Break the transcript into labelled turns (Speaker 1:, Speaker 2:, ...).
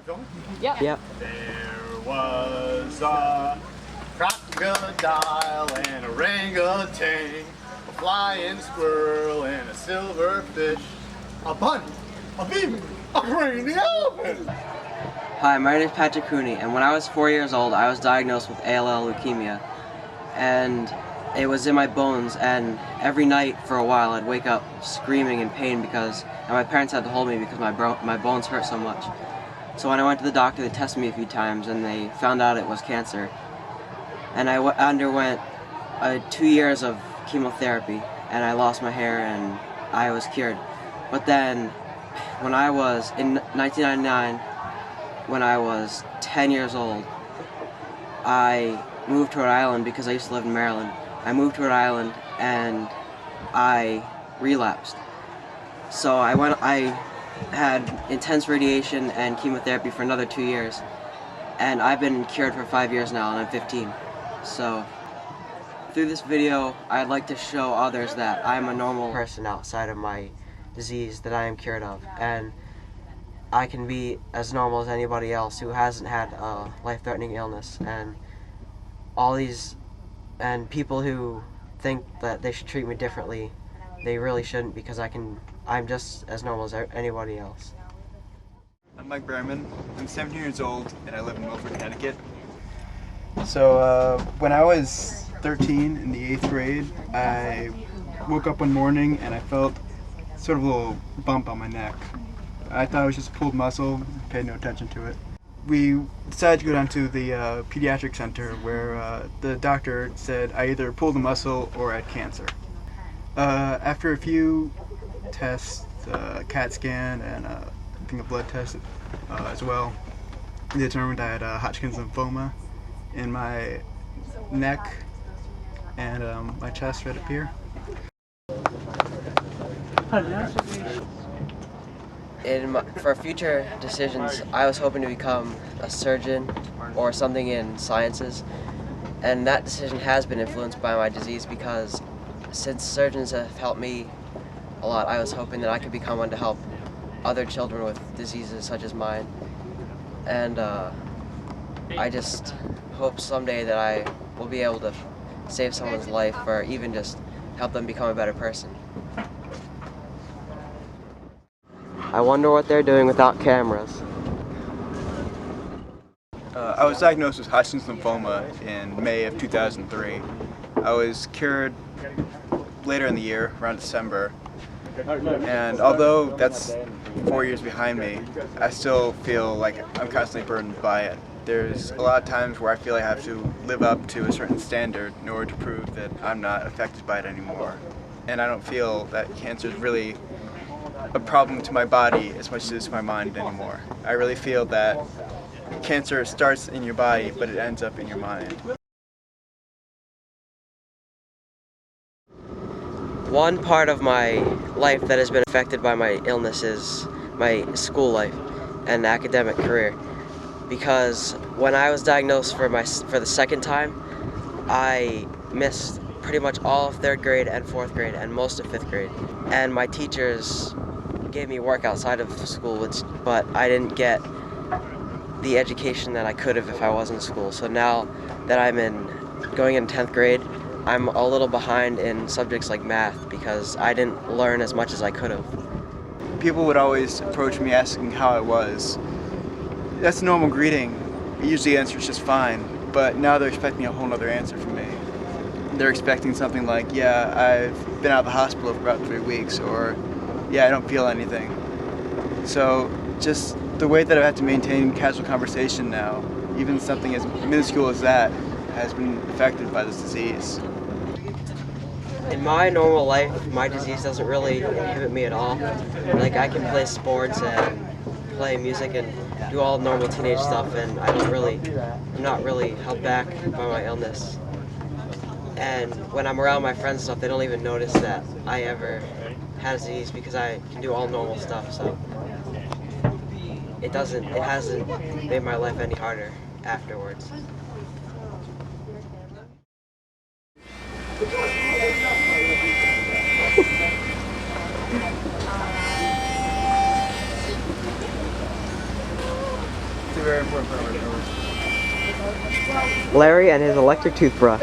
Speaker 1: Yep.
Speaker 2: Yep.
Speaker 3: There was a crocodile and a orangutan, a flying squirrel and a silverfish, a bunny, a beaver, a crazy elephant.
Speaker 2: Hi, my name is Patrick Cooney, and when I was 4 years old, I was diagnosed with ALL leukemia, and it was in my bones, and every night for a while I'd wake up screaming in pain and my parents had to hold me because my bones hurt so much. So when I went to the doctor, they tested me a few times and they found out it was cancer. And I underwent 2 years of chemotherapy, and I lost my hair and I was cured. But then, when I was in 1999, when I was 10 years old, I moved to Rhode Island because I used to live in Maryland. I moved to Rhode Island and I relapsed. So I had intense radiation and chemotherapy for another 2 years, and I've been cured for 5 years now, and I'm 15. So through this video, I'd like to show others that I'm a normal person outside of my disease that I am cured of, and I can be as normal as anybody else who hasn't had a life-threatening illness. And people who think that they should treat me differently, they really shouldn't, because I'm just as normal as anybody else.
Speaker 4: I'm Brandman. I'm 17 years old and I live in Milford, Connecticut. So when I was 13 in the 8th grade, I woke up one morning and I felt sort of a little bump on my neck. I thought it was just a pulled muscle, paid no attention to it. We decided to go down to the pediatric center where the doctor said I either pulled a muscle or I had cancer. After a few tests, CAT scan and I think a blood test as well, they determined I had Hodgkin's lymphoma in my neck and my chest right up here.
Speaker 2: For future decisions, I was hoping to become a surgeon or something in sciences, and that decision has been influenced by my disease, because since surgeons have helped me a lot, I was hoping that I could become one to help other children with diseases such as mine. And I just hope someday that I will be able to save someone's life, or even just help them become a better person. I wonder what they're doing without cameras.
Speaker 4: I was diagnosed with Hodgkin's lymphoma in May of 2003. I was cured later in the year, around December. And although that's 4 years behind me, I still feel like I'm constantly burdened by it. There's a lot of times where I feel I have to live up to a certain standard in order to prove that I'm not affected by it anymore. And I don't feel that cancer is really a problem to my body as much as it is to my mind anymore. I really feel that cancer starts in your body, but it ends up in your mind.
Speaker 2: One part of my life that has been affected by my illness is my school life and academic career, because when I was diagnosed for the second time, I missed pretty much all of 3rd grade and 4th grade and most of 5th grade, and my teachers gave me work outside of school, but I didn't get the education that I could have if I was in school. So now that I'm going in 10th grade, I'm a little behind in subjects like math because I didn't learn as much as I could have.
Speaker 4: People would always approach me asking how I was. That's a normal greeting. Usually the answer is just fine, but now they're expecting a whole other answer from me. They're expecting something like, yeah, I've been out of the hospital for about 3 weeks, or yeah, I don't feel anything. So just the way that I have to maintain casual conversation now, even something as minuscule as that, has been affected by this disease.
Speaker 2: In my normal life, my disease doesn't really inhibit me at all. Like, I can play sports and play music and do all normal teenage stuff, and I'm not really held back by my illness. And when I'm around my friends and stuff, they don't even notice that I ever had a disease because I can do all normal stuff, so it hasn't made my life any harder afterwards. Larry and his electric toothbrush.